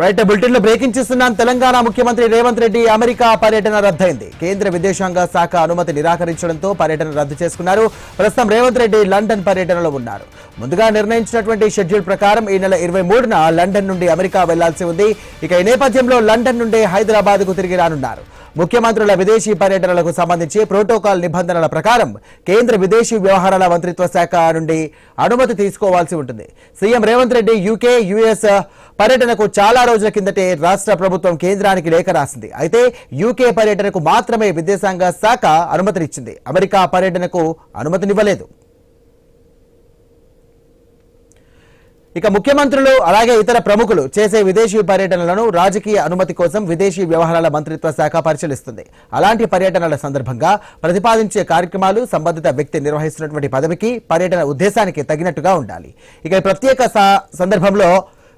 Right bulletin లో breaking చేస్తున్నాం. తెలంగాణ ముఖ్యమంత్రి రేవంత్ రెడ్డి అమెరికా పర్యటన రద్దయింది. కేంద్ర విదేశాంగ శాఖ అనుమతి నిరాకరించడంతో పర్యటన రద్దు చేసుకున్నారు. ప్రస్తుతం రేవంత్ రెడ్డి లండన్ పర్యటనలో ఉన్నారు. ముందుగా నిర్ణయించినటువంటి షెడ్యూల్ ప్రకారం ఈ నెల 23న లండన్ నుండి అమెరికా వెళ్లాల్సి ఉంది. ఇక ఈ నేపథ్యంలో లండన్ నుండి హైదరాబాద్ కు తిరిగి రానున్నారు. ముఖ్యమంత్రుల విదేశీ పర్యటనలకు సంబంధించి ప్రోటోకాల్ నిబంధనల ప్రకారం కేంద్ర విదేశీ వ్యవహారాల మంత్రిత్వ శాఖ నుండి అనుమతి తీసుకోవాల్సి ఉంటుంది. CM Revanth Reddy UK, US పర్యటనకు చాలా రోజుల కిందటే రాష్ట్ర ప్రభుత్వం కేంద్రానికి లేఖ రాసింది. అయితే యూకే పర్యటనకు మాత్రమే విదేశాంగ శాఖ అనుమతినిచ్చింది. అమెరికా పర్యటనకు అనుమతినివ్వలేదు. ఇక ముఖ్యమంత్రులు అలాగే ఇతర ప్రముఖులు చేసే విదేశీ పర్యటనలను రాజకీయ అనుమతి కోసం విదేశీ వ్యవహారాల మంత్రిత్వ శాఖ పరిశీలిస్తుంది. అలాంటి పర్యటనల సందర్భంగా ప్రతిపాదించే కార్యక్రమాలు సంబంధిత వ్యక్తి నిర్వహిస్తున్నటువంటి పదవికి, పర్యటన ఉద్దేశానికి తగినట్టుగా ఉండాలి. ఇక ఈ ప్రత్యేక సందర్భంలో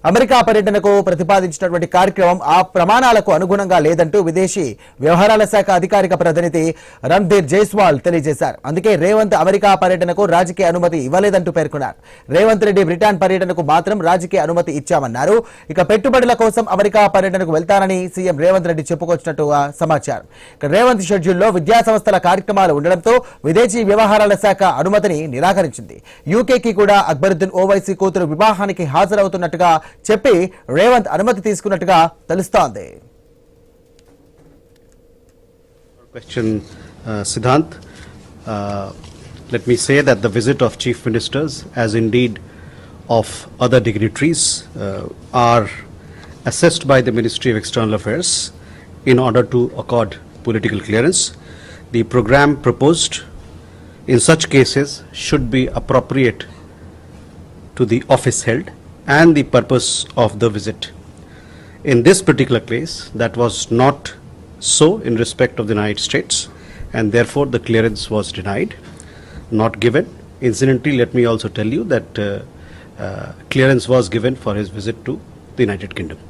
అమెరికా పర్యటనకు ప్రతిపాదించినటువంటి కార్యక్రమం ఆ ప్రమాణాలకు అనుగుణంగా లేదంటూ విదేశీ వ్యవహారాల శాఖ అధికారిక ప్రతినిధి రణ్ధీర్ జైస్వాల్ తెలియజేశారు. అందుకే రేవంత్ అమెరికా పర్యటనకు రాజకీయ అనుమతి ఇవ్వలేదంటూ పేర్కొన్నారు. రేవంత్ రెడ్డి బ్రిటన్ పర్యటనకు మాత్రం రాజకీయ అనుమతి ఇచ్చామన్నారు. ఇక పెట్టుబడుల కోసం అమెరికా పర్యటనకు వెళ్తానని సీఎం రేవంత్ రెడ్డి చెప్పుకొచ్చినట్టుగా సమాచారం. ఇక రేవంత్ షెడ్యూల్లో విద్యా సంస్థల కార్యక్రమాలు ఉండడంతో విదేశీ వ్యవహారాల శాఖ అనుమతిని నిరాకరించింది. యూకేకి కూడా అక్బరుద్దీన్ ఓవైసీ కూతురు వివాహానికి హాజరవుతున్నట్టుగా చెప్పి రేవంత్ అనుమతి తీసుకున్నట్టుగా తెలుస్తోంది. Question, Siddhant. Let me say that the visit of chief ministers, as indeed of other dignitaries, are assessed by the Ministry of External Affairs in order to accord political clearance. The program proposed in such cases should be appropriate to the office held and the purpose of the visit. In this particular case, that was not so in respect of the United States, and therefore the clearance was denied, not given. Incidentally, let me also tell you that clearance was given for his visit to the United Kingdom.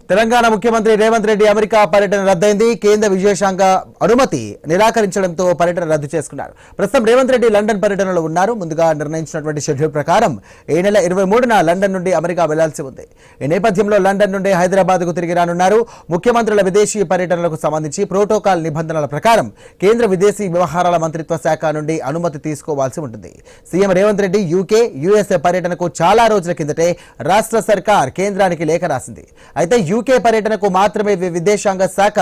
Telangana ముఖ్యమంత్రి Revanth Reddy America పర్యటన రద్దయింది. కేంద్ర విదేశాంగ అనుమతి నిరాకరించడంతో పర్యటన రద్దు చేసుకున్నారు. ప్రస్తుతం Revanth Reddy London పర్యటనలో ఉన్నారు. ముందుగా నిర్ణయించినటువంటి షెడ్యూల్ ప్రకారం ఈ నెల 23న లండన్ నుండి అమెరికా వెళ్లాల్సి ఉంది. ఈ నేపథ్యంలో లండన్ నుండి హైదరాబాద్ కు తిరిగి రానున్నారు. ముఖ్యమంత్రుల విదేశీ పర్యటనలకు సంబంధించి ప్రోటోకాల్ నిబంధనల ప్రకారం కేంద్ర విదేశీ వ్యవహారాల మంత్రిత్వ శాఖ నుండి అనుమతి తీసుకోవాల్సి ఉంటుంది. CM Revanth Reddy UK, US పర్యటనకు చాలా రోజుల కిందటే రాష్ట్ర సర్కార్ కేంద్రానికి లేఖ రాసింది. అయితే యూకే పర్యటనకు మాత్రమే విదేశాంగ శాఖ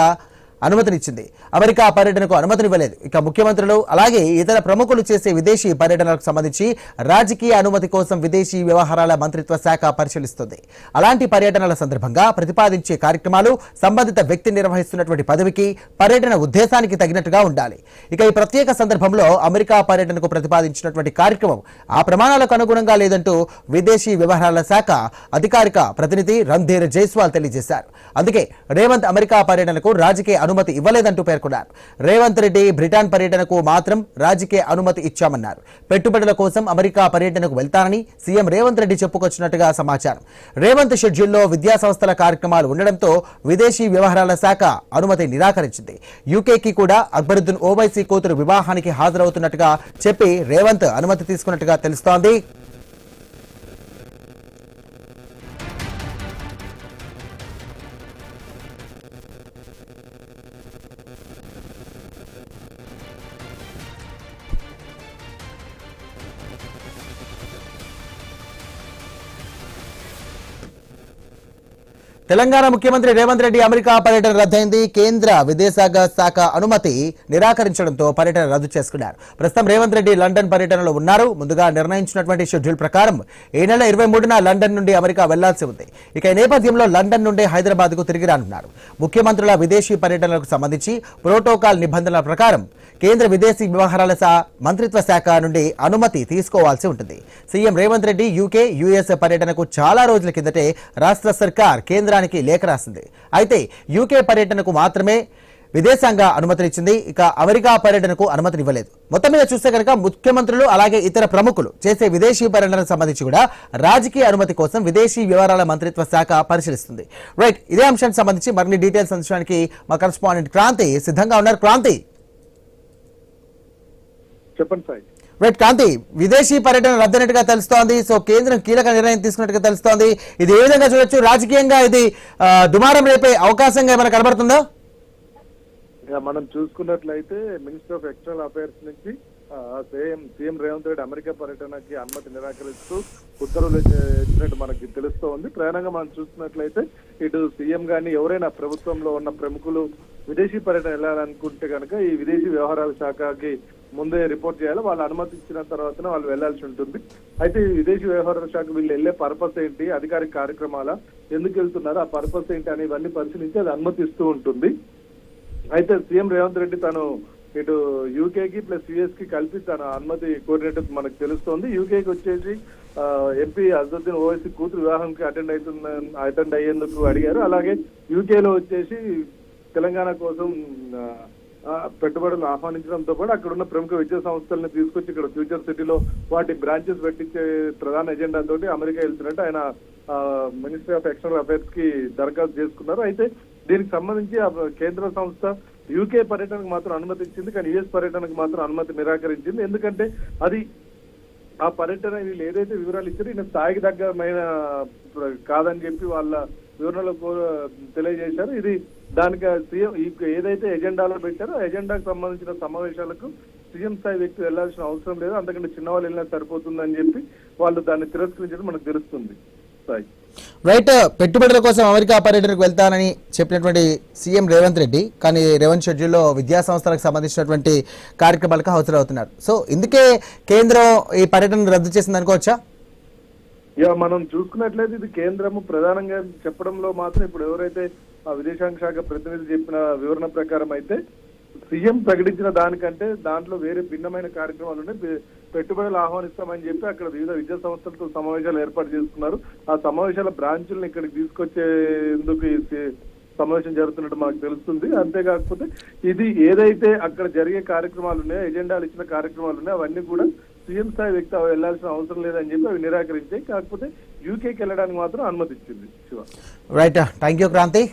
అనుమతినిచ్చింది. అమెరికా పర్యటనకు అనుమతినివ్వలేదు. ఇక ముఖ్యమంత్రులు అలాగే ఇతర ప్రముఖులు చేసే విదేశీ పర్యటనలకు సంబంధించి రాజకీయ అనుమతి కోసం విదేశీ వ్యవహారాల మంత్రిత్వ శాఖ పరిశీలిస్తుంది. అలాంటి పర్యటనల సందర్భంగా ప్రతిపాదించే కార్యక్రమాలు సంబంధిత వ్యక్తి నిర్వహిస్తున్నటువంటి పదవికి, పర్యటన ఉద్దేశానికి తగినట్టుగా ఉండాలి. ఇక ఈ ప్రత్యేక సందర్భంలో అమెరికా పర్యటనకు ప్రతిపాదించినటువంటి కార్యక్రమం ఆ ప్రమాణాలకు అనుగుణంగా లేదంటూ విదేశీ వ్యవహారాల శాఖ అధికారిక ప్రతినిధి రణ్ధీర్ జైస్వాల్ తెలియజేశారు. అందుకే రేవంత్ అమెరికా పర్యటనకు రాజకీయ అనుమతి ఇవ్వలేదంటూ పేర్కొన్నారు. రేవంత్ రెడ్డి బ్రిటన్ పర్యటనకు మాత్రం రాజకీయ అనుమతి ఇచ్చామన్నారు. పెట్టుబడుల కోసం అమెరికా పర్యటనకు వెళ్తానని సీఎం రేవంత్ రెడ్డి చెప్పుకొచ్చినట్టుగా సమాచారం. రేవంత్ షెడ్యూల్లో విద్యా సంస్థల కార్యక్రమాలు ఉండడంతో విదేశీ వ్యవహారాల శాఖ అనుమతి నిరాకరించింది. యూకేకి కూడా అక్బరుద్దీన్ ఓవైసీ కూతురు వివాహానికి హాజరవుతున్నట్టుగా చెప్పి రేవంత్ అనుమతి తీసుకున్నట్టుగా తెలుస్తోంది. తెలంగాణ ముఖ్యమంత్రి రేవంత్ రెడ్డి అమెరికా పర్యటన రద్దయింది. కేంద్ర విదేశాంగ శాఖ అనుమతి నిరాకరించడంతో పర్యటన రద్దు చేసుకున్నారు. ప్రస్తుతం రేవంత్ రెడ్డి లండన్ పర్యటనలో ఉన్నారు. ముందుగా నిర్ణయించినటువంటి షెడ్యూల్ ప్రకారం ఈ నెల 23న లండన్ నుండి అమెరికా వెళ్లాల్సి ఉంది. ఇక ఈ నేపథ్యంలో లండన్ నుండి హైదరాబాద్ కు తిరిగి రానున్నారు. ముఖ్యమంత్రుల విదేశీ పర్యటనలకు సంబంధించి ప్రోటోకాల్ నిబంధనల ప్రకారం కేంద్ర విదేశీ వ్యవహారాల మంత్రిత్వ శాఖ నుండి అనుమతి తీసుకోవాల్సి ఉంటుంది. CM Revanth Reddy UK, US పర్యటనకు చాలా రోజుల కిందటే రాష్ట్ర సర్కార్ కేంద్రానికి లేఖ రాసింది. అయితే యూకే పర్యటనకు మాత్రమే విదేశాంగ అనుమతినిచ్చింది. ఇక అమెరికా పర్యటనకు అనుమతినివ్వలేదు. మొత్తం మీద చూస్తే కనుక ముఖ్యమంత్రులు అలాగే ఇతర ప్రముఖులు చేసే విదేశీ పర్యటనకు సంబంధించి కూడా రాజకీయ అనుమతి కోసం విదేశీ వ్యవహారాల మంత్రిత్వ శాఖ పరిశీలిస్తుంది. రైట్, ఇదే అంశానికి సంబంధించి మరిన్ని డీటెయిల్స్ అందించడానికి మా కరెస్పాండెంట్ క్రాంతి సిద్ధంగా ఉన్నారు. క్రాంతి, చెప్పండి సార్. రైట్ కాంతి, విదేశీ పర్యటన రద్దయినట్టుగా తెలుస్తోంది. సో కేంద్రం కీలక నిర్ణయం తీసుకున్నట్టుగా తెలుస్తోంది. ఇది ఏ విధంగా చూడొచ్చు? రాజకీయంగా ఇది దుమారం రేపే అవకాశంగా ఏమైనా కనబడుతుందా? మనం చూసుకున్నట్లయితే మినిస్టర్ ఆఫ్ ఎక్స్టర్నల్ అఫైర్స్ నుంచి సీఎం రేవంత్ రెడ్డి అమెరికా పర్యటనకి అనుమతి నిరాకరిస్తూ ఉత్తర్వులు ఇచ్చినట్టు మనకి తెలుస్తోంది. ప్రధానంగా మనం చూస్తున్నట్లయితే ఇటు సీఎం గాని ఎవరైనా ప్రభుత్వంలో ఉన్న ప్రముఖులు విదేశీ పర్యటన వెళ్ళాలనుకుంటే కనుక ఈ విదేశీ వ్యవహారాల శాఖకి ముందే రిపోర్ట్ చేయాలి. వాళ్ళు అనుమతి ఇచ్చిన తర్వాతనే వాళ్ళు వెళ్లాల్సి ఉంటుంది. అయితే ఈ విదేశీ వ్యవహారాల శాఖ వీళ్ళు వెళ్లే పర్పస్ ఏంటి, అధికారిక కార్యక్రమాల ఎందుకు వెళ్తున్నారు, ఆ పర్పస్ ఏంటి అని ఇవన్నీ పరిశీలించి అది అనుమతిస్తూ ఉంటుంది. అయితే సీఎం రేవంత్ రెడ్డి తను ఇటు యూకేకి ప్లస్ యుఎస్ కి కలిపి తన అనుమతి కోరినట్టు మనకు తెలుస్తోంది. యూకేకి వచ్చేసి ఎంపీ అజదుద్దీన్ ఓవైసీ కూతురు వివాహంకి అటెండ్ అయ్యేందుకు అడిగారు. అలాగే యూకేలో వచ్చేసి తెలంగాణ కోసం పెట్టుబడులు ఆహ్వానించడంతో పాటు అక్కడ ఉన్న ప్రముఖ విద్యా సంస్థలను తీసుకొచ్చి ఇక్కడ ఫ్యూచర్ సిటీలో వాటి బ్రాంచెస్ పెట్టించే ప్రధాన ఎజెండా తోటి అమెరికా వెళ్తున్నట్టు ఆయన మినిస్ట్రీ ఆఫ్ ఎక్స్టర్నల్ అఫైర్స్ కి దరఖాస్తు చేసుకున్నారు. అయితే దీనికి సంబంధించి కేంద్ర సంస్థ యూకే పర్యటనకు మాత్రం అనుమతి ఇచ్చింది, కానీ యుఎస్ పర్యటనకు మాత్రం అనుమతి నిరాకరించింది. ఎందుకంటే అది ఆ పర్యటన వీళ్ళు ఏదైతే వివరాలు ఇచ్చారో ఈయన స్థాయికి తగ్గమైన కాదని చెప్పి వాళ్ళ వివరణలో తెలియజేశారు. ఇది దానికి సీఎం ఏదైతే ఎజెండాలో పెట్టారో ఎజెండాకు సంబంధించిన సమావేశాలకు సీఎం స్థాయి వ్యక్తి వెళ్లాల్సిన అవసరం లేదు, అంతకంటే చిన్నవాళ్ళు వెళ్ళినా సరిపోతుందని చెప్పి వాళ్ళు దాన్ని తిరస్కరించడం మనకు తెలుస్తుంది. స్థాయి రైట్, పెట్టుబడుల కోసం అమెరికా పర్యటనకు వెళ్తానని చెప్పినటువంటి సీఎం రేవంత్ రెడ్డి కానీ రేవంత్ షెడ్యూల్లో విద్యా సంస్థలకు సంబంధించినటువంటి కార్యక్రమాలకు హాజరవుతున్నారు. సో ఇందుకే కేంద్రం ఈ పర్యటన రద్దు చేసింది అనుకోవచ్చా? మనం చూసుకున్నట్లయితే ఇది కేంద్రము ప్రధానంగా చెప్పడంలో మాత్రం ఇప్పుడు ఎవరైతే ఆ విదేశాంగ శాఖ ప్రతినిధి చెప్పిన వివరణ ప్రకారం అయితే సీఎం ప్రకటించిన దానికంటే దాంట్లో వేరే భిన్నమైన కార్యక్రమాలు ఉన్నాయి. పెట్టుబడులు ఆహ్వానిస్తామని చెప్పి అక్కడ వివిధ విద్యా సంస్థలతో సమావేశాలు ఏర్పాటు చేసుకున్నారు. ఆ సమావేశాల బ్రాంచులను ఇక్కడికి తీసుకొచ్చేందుకు సమావేశం జరుగుతున్నట్టు మనకు తెలుస్తుంది. అంతేకాకపోతే ఇది ఏదైతే అక్కడ జరిగే కార్యక్రమాలు ఉన్నాయో ఎజెండాలు ఇచ్చిన కార్యక్రమాలు ఉన్నాయో అవన్నీ కూడా సీఎం స్థాయి వ్యక్తి వెళ్లాల్సిన అవసరం లేదని చెప్పి అవి నిరాకరించాయి. కాకపోతే యూకేకి వెళ్ళడానికి మాత్రం అనుమతి ఇచ్చింది. Shiva right, thank you Kranti.